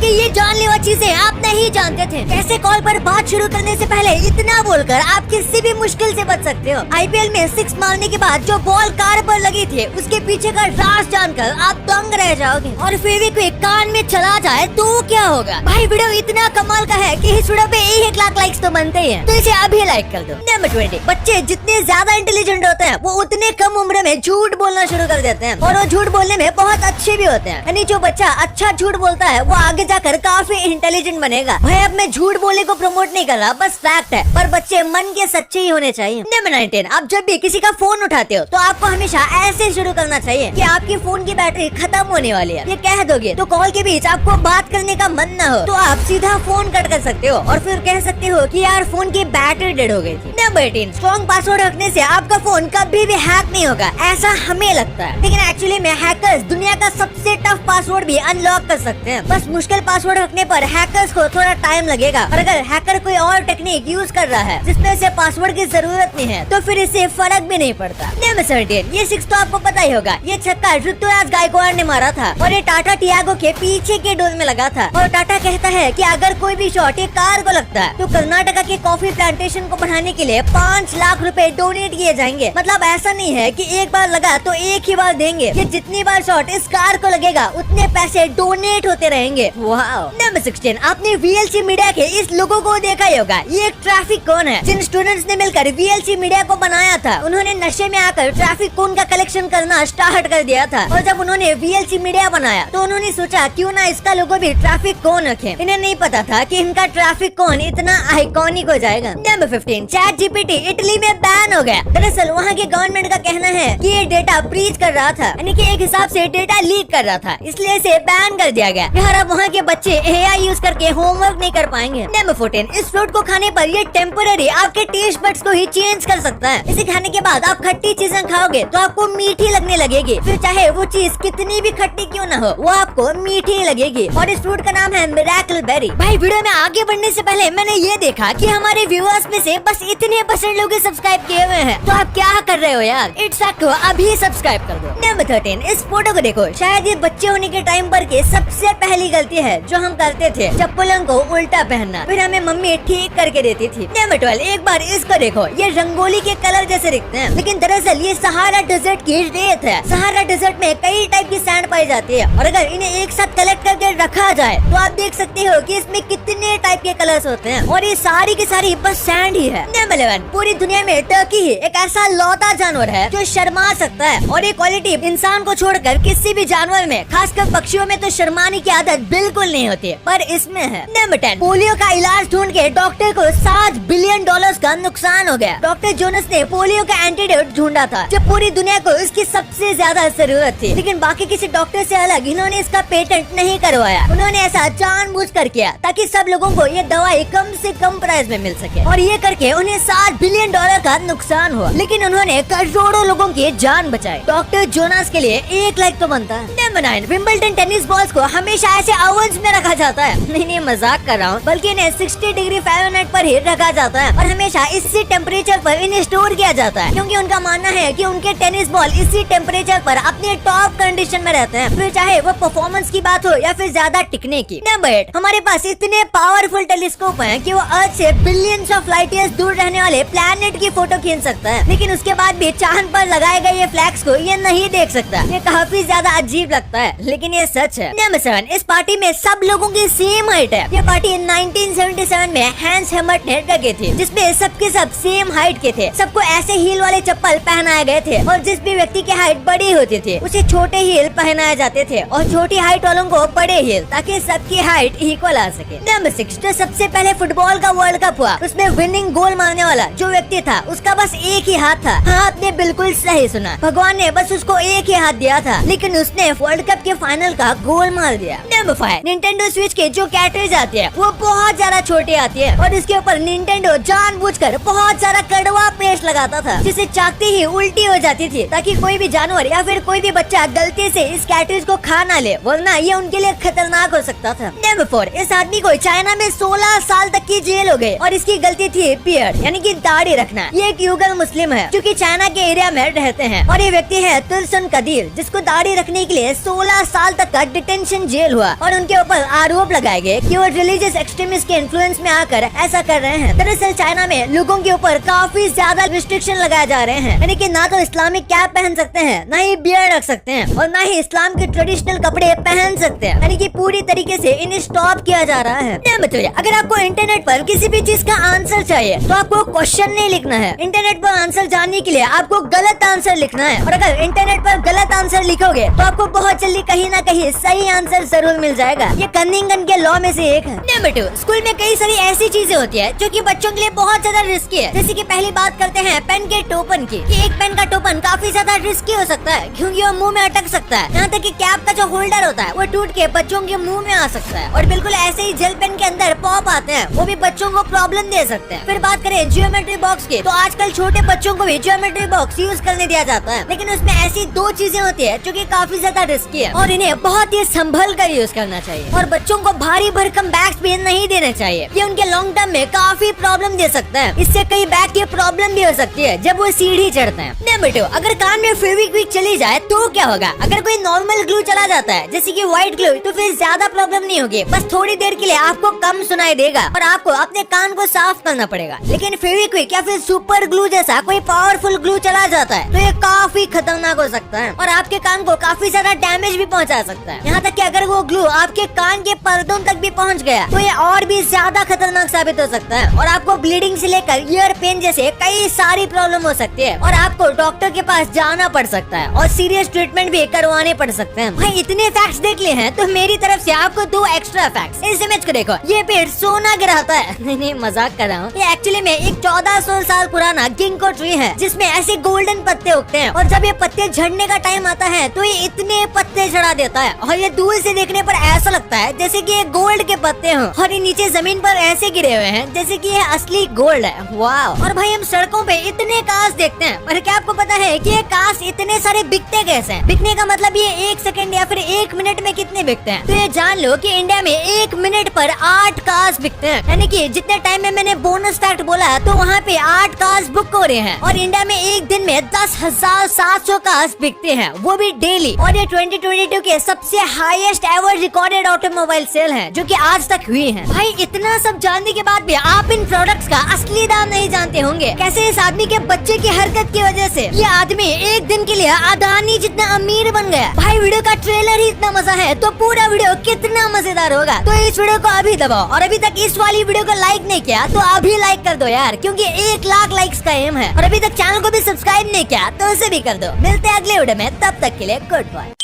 कि ये जानलेवा चीजें आप नहीं जानते थे। कैसे कॉल पर बात शुरू करने से पहले इतना बोलकर आप किसी भी मुश्किल से बच सकते हो। आईपीएल में 6 मारने के बाद जो बॉल कार पर लगी थी उसके पीछे का राज जानकर आप दंग रह जाओगे। और फिर भी कोई कान में चला जाए तो क्या होगा? भाई वीडियो इतना कमाल का है कि इस वीडियो पे 1 लाख लाइक्स तो बनते ही हैं, तो इसे अभी लाइक कर दो। नंबर 20, बच्चे जितने ज्यादा इंटेलिजेंट होते हैं वो उतने कम उम्र में झूठ बोलना शुरू कर देते हैं और वो झूठ बोलने में बहुत अच्छे भी होते हैं। यानी जो बच्चा अच्छा झूठ बोलता है वो आगे जाकर काफी इंटेलिजेंट बनेगा। भाई अब मैं झूठ बोलने को प्रमोट नहीं कर रहा, बस फैक्ट है, पर बच्चे मन के सच्चे ही होने चाहिए। नंबर 19, आप जब भी किसी का फोन उठाते हो तो आपको हमेशा ऐसे शुरू करना चाहिए कि आपकी फोन की बैटरी खत्म होने वाली है। ये कह दोगे तो कॉल के बीच आपको बात करने का मन न हो तो आप सीधा फोन कट कर सकते हो और फिर कह सकते हो कि यार फोन की बैटरी डेड हो गई थी। नंबर 18, स्ट्रॉन्ग पासवर्ड रखने से आपका फोन कभी भी हैक नहीं होगा, ऐसा हमें लगता है, लेकिन एक्चुअली में हैकर्स दुनिया का सबसे टफ पासवर्ड भी अनलॉक कर सकते हैं। बस मुश्किल पासवर्ड रखने पर हैकर्स को थोड़ा टाइम लगेगा और अगर हैकर कोई और टेक्निक यूज कर रहा है जिसमें से पासवर्ड की जरूरत नहीं है तो फिर इससे फर्क भी नहीं पड़ता। नंबर 17, ये 6 तो आपको पता ही होगा, ये छक्का ऋतुराज गायकवाड़ ने मारा था और ये टाटा टियागो के पीछे के डोल में लगा था। और टाटा कहता है कि अगर कोई भी शॉट एक कार को लगता है तो कर्नाटका के कॉफी प्लांटेशन को बढ़ाने के लिए 5 लाख रुपए डोनेट किए जाएंगे। मतलब ऐसा नहीं है कि एक बार लगा तो एक ही बार देंगे, ये जितनी बार शॉट इस कार को लगेगा उतने पैसे डोनेट होते रहेंगे। वाओ। नंबर 16, आपने वीएलसी मीडिया के इस लोगो को देखा ही होगा, ये एक ट्रैफिक कौन है। जिन स्टूडेंट्स ने मिलकर वीएलसी मीडिया को बनाया था उन्होंने नशे में आकर ट्रैफिक कोन का कलेक्शन करना स्टार्ट कर दिया था और जब उन्होंने वीएलसी मीडिया बनाया तो उन्होंने सोचा क्यों ना इसका लोगो भी ट्रैफिक कोन रखें। इन्हें नहीं पता था कि इनका ट्रैफिक कोन इतना आइकॉनिक हो जाएगा। नंबर 15, चैट जीपीटी इटली में बैन हो गया। दरअसल वहाँ के गवर्नमेंट का कहना है कि ये डेटा ब्रीच कर रहा था, यानी कि एक हिसाब से डेटा लीक कर रहा था, इसलिए इसे बैन कर दिया गया। यार अब वहाँ के बच्चे एआई यूज करके होमवर्क नहीं कर पाएंगे। नंबर 14, इस फ्रूट को खाने पर ये टेम्पररी आपके टेस्ट बड्स को ही चेंज कर सकता है। इसे खाने के बाद आप खट्टी चीजें खाओगे तो आपको मीठी लगने लगेगी, फिर चाहे वो चीज कितनी भी खट्टी क्यों न हो वो आपको मीठी लगेगी। और इस फ्रूट का नाम है मिरेकल बेरी। भाई वीडियो में आगे बढ़ने से पहले मैंने ये देखा कि हमारे व्यूअर्स में से बस इतने % लोग सब्सक्राइब किए हुए हैं, तो आप क्या कर रहे हो यार? इट्स को अभी सब्सक्राइब कर दो। नंबर 13, इस फोटो को देखो, शायद ये बच्चे होने के टाइम पर के सबसे पहली गलती है जो हम करते थे, चप्पलों को उल्टा पहनना, फिर हमें मम्मी ठीक करके देती थी। नंबर 12, एक बार इसको देखो, ये रंगोली के कलर जैसे दिखते हैं, लेकिन दरअसल ये सहारा डेजर्ट की रेत है। सहारा डेजर्ट में कई टाइप की सैंड पाई जाती है और अगर इन्हें एक साथ कलेक्ट करके रखा जाए तो आप देख सकते हो कि इसमें कितने टाइप के कलर्स होते हैं और ये सारी की सारी बस सैंड ही है। नंबर 11, पूरी दुनिया में टर्की ही एक ऐसा लौता जानवर है जो शर्मा सकता है और ये क्वालिटी इंसान को छोड़कर किसी भी जानवर में, खासकर पक्षियों में तो शर्माने की आदत बिल्कुल नहीं होती, पर इसमें है। नंबर 10, पोलियो का इलाज ढूंढ के डॉक्टर को $7 बिलियन का नुकसान हो गया। डॉक्टर जोनस ने पोलियो का एंटीडोट ढूंढा था जब पूरी दुनिया को इसकी सबसे ज्यादा जरूरत थी, लेकिन बाकी किसी डॉक्टर से अलग इन्होंने इसका पेटेंट नहीं करवाया। उन्होंने ऐसा जानबूझकर किया ताकि सब लोगों को ये दवाई कम से कम प्राइस में मिल सके और ये करके उन्हें $7 बिलियन का नुकसान हुआ, लेकिन उन्होंने करोड़ों लोगों की जान बचाई। डॉक्टर जोनास के लिए 1 लाइक तो बनता है। नंबर 9, विंबलडन टेनिस बॉल्स को हमेशा ऐसे ओवन्स में रखा जाता है। नहीं मजाक कर रहा हूँ, बल्कि इन्हें 60 डिग्री फ़ारेनहाइट पर ही रखा जाता है और हमेशा इसी टेम्परेचर पर इन्हें स्टोर किया जाता है, क्योंकि उनका मानना है कि उनके टेनिस बॉल इसी टेम्परेचर पर अपने टॉप कंडीशन में रहते हैं, फिर चाहे वो परफॉर्मेंस की बात हो या फिर ज्यादा टिकने की। नंबर 8, हमारे पास इतने पावरफुल टेलीस्कोप हैं कि वो अर्थ से बिलियंस ऑफ लाइट ईयर्स दूर रहने वाले प्लैनेट की फोटो खींच सकता है, लेकिन उसके बाद भी चांद पर लगाए गए ये फ्लैग्स को ये नहीं देख सकता। ये काफी ज्यादा अजीब लगता है, लेकिन ये सच है। नंबर 7, इस पार्टी में सब लोगों की सेम हाइट है। ये पार्टी 1977 में हैंस हेमर्ट ने रखी थी, जिसमें सबके सब सेम हाइट के थे। सबको ऐसे हील वाले चप्पल पहनाए गए थे और जिस भी व्यक्ति की हाइट बड़ी होती थी उसे छोटे हील पहनाए जाते थे और छोटी हाइट वालों को बड़े हील, ताकि सबकी हाइट इक्वल आ सके। नंबर 6, जो सबसे पहले फुटबॉल का वर्ल्ड कप हुआ उसमें विनिंग गोल मारने वाला जो व्यक्ति था उसका बस एक ही हाथ था। हाँ, आपने बिल्कुल सही सुना, भगवान ने बस उसको एक ही हाथ दिया था, लेकिन उसने वर्ल्ड कप के फाइनल का गोल मार दिया। नंबर 5, निंटेंडो स्विच के जो कैटरेज आती है वो बहुत ज्यादा छोटी आती है और इसके ऊपर निंटेंडो जानबूझकर बहुत ज्यादा कड़वा पेस्ट लगाता था, जिसे चाकते ही उल्टी हो जाती थी ताकि कोई भी जानवर या फिर कोई भी बच्चा गलती से इस कैटरेज को खा ना ले, वरना ये उनके लिए खतरनाक हो सकता था। नंबर 4, इस आदमी को चाइना में 16 साल तक की जेल हो गई और इसकी गलती थी बियर्ड यानी कि दाढ़ी रखना। ये एक युगल मुस्लिम है जो कि चाइना के एरिया में रहते हैं और ये व्यक्ति है तुलसन कदीर, जिसको दाढ़ी रखने के लिए 16 साल तक का डिटेंशन जेल हुआ और उनके ऊपर आरोप लगाए गए कि वो रिलीजियस एक्सट्रीमिस्ट के इन्फ्लुएंस में आकर ऐसा कर रहे हैं। दरअसल चाइना में लोगों के ऊपर काफी ज्यादा रिस्ट्रिक्शन लगाए जा रहे हैं, यानी कि ना तो इस्लामिक कैप पहन सकते हैं, ना ही बियर्ड रख सकते हैं और ना ही इस्लाम के ट्रेडिशनल कपड़े पहन सकते हैं, यानी कि पूरी तरीके से इन्हें स्टॉप किया जा रहा है। बताइए, अगर आपको इंटरनेट पर किसी भी चीज का आंसर चाहिए तो आपको क्वेश्चन नहीं लिखना है, इंटरनेट पर आंसर जानने के लिए आपको गलत आंसर लिखना है। और अगर इंटरनेट पर गलत आंसर लिखोगे तो आपको बहुत जल्दी कहीं ना कहीं सही आंसर जरूर मिल जाएगा। ये कनिंगन के लॉ में से एक है। नंबर 2, स्कूल में कई सारी ऐसी चीजें होती है जो कि बच्चों के लिए बहुत ज्यादा रिस्की है। जैसे कि पहली बात करते हैं पेन के टोपन की, कि एक पेन का टोपन काफी ज्यादा रिस्की हो सकता है क्योंकि वो मुंह में अटक सकता है। यहाँ तक कि कैप का जो होल्डर होता है वो टूट के बच्चों के मुंह में आ सकता है। और बिल्कुल ऐसे ही जेल पेन के अंदर पॉप आते हैं, वो भी बच्चों को प्रॉब्लम दे सकते हैं। फिर बात करें ज्योमेट्री बॉक्स की, तो आजकल छोटे बच्चों को भी ज्योमेट्री बॉक्स यूज करने दिया जाता है, लेकिन उसमें ऐसी 2 चीजें होती है जो कि काफी ज्यादा रिस्की है और इन्हें बहुत ही संभल कर यूज करना चाहिए। और बच्चों को भारी भरकम बैग्स भी नहीं देने चाहिए, ये उनके लॉन्ग टर्म में काफी प्रॉब्लम दे सकता है। इससे कई बैग की प्रॉब्लम भी हो सकती है जब वो सीढ़ी चढ़ते हैं। नंबर 2, अगर कान में फेविक्विक चली जाए तो क्या होगा? अगर कोई नॉर्मल ग्लू चला जाता है जैसे कि व्हाइट ग्लू, तो फिर ज्यादा प्रॉब्लम नहीं होगी, बस थोड़ी देर के लिए आपको कम सुनाई देगा और आपको अपने कान को साफ करना पड़ेगा। लेकिन फेविक्विक या फिर सुपर ग्लू जैसा कोई पावरफुल ग्लू चला जाता है तो ये काफी खतरनाक हो सकता है और आपके कान को काफी ज्यादा डैमेज भी पहुंचा सकता है। यहाँ तक कि अगर वो ग्लू आपके कान के पर्दों तक भी पहुंच गया तो ये और भी ज्यादा खतरनाक साबित हो सकता है और आपको ब्लीडिंग से लेकर ईयर पेन जैसे कई सारी प्रॉब्लम हो सकती है और आपको डॉक्टर के पास जाना पड़ सकता है और सीरियस ट्रीटमेंट भी करवाने पड़ सकते हैं। भाई इतने फैक्ट्स देख लिए हैं तो मेरी तरफ से आपको 2 एक्स्ट्रा फैक्ट्स। इस इमेज को देखो, ये पेड़ सोना गिराता है। नहीं मजाक कर रहा हूँ, ये एक्चुअली में एक 1400 साल पुराना गिंको ट्री है जिसमें ऐसे गोल्डन पत्ते उगते हैं और जब ये पत्ते झड़ने का टाइम आता है तो ये इतने पत्ते झड़ा देता है और ये दूर से देखने पर ऐसा लगता है जैसे कि ये गोल्ड के पत्ते हों और ये नीचे जमीन पर ऐसे गिरे हुए हैं जैसे कि ये असली गोल्ड है। वाह। और भाई हम सड़कों पे इतने कांच देखते हैं, पर क्या आपको पता है कि ये कांच इतने सारे बिकते कैसे हैं? बिकने का मतलब ये 1 सेकंड या फिर 1 मिनट में कितने बिकते हैं? तो ये जान लो कि इंडिया में 1 मिनट पर 8 कांच बिकते हैं, यानी कि जितने टाइम में मैंने बोनस फैक्ट बोला तो वहाँ पे 8 कांच बुक हो रहे हैं और इंडिया में एक दिन में 10,700 कांच बिकते हैं, वो भी डेली। और ये 2022 के सबसे highest ever recorded automobile sale है जो कि आज तक हुई है। भाई इतना सब जानने के बाद भी आप इन प्रोडक्ट्स का असली दाम नहीं जानते होंगे। कैसे इस आदमी के बच्चे की हरकत की वजह से ये आदमी एक दिन के लिए अदानी जितना अमीर बन गया। भाई वीडियो का ट्रेलर ही इतना मजा है तो पूरा वीडियो कितना मजेदार होगा। तो इस वीडियो को अभी दबाओ और अभी तक इस वाली वीडियो को लाइक नहीं किया तो अभी लाइक कर दो यार, क्योंकि 1 लाख लाइक्स का एम है। और अभी तक चैनल को भी सब्सक्राइब नहीं किया तो उसे भी कर दो। मिलते हैं अगले वीडियो में, तब तक के लिए गुड बाय।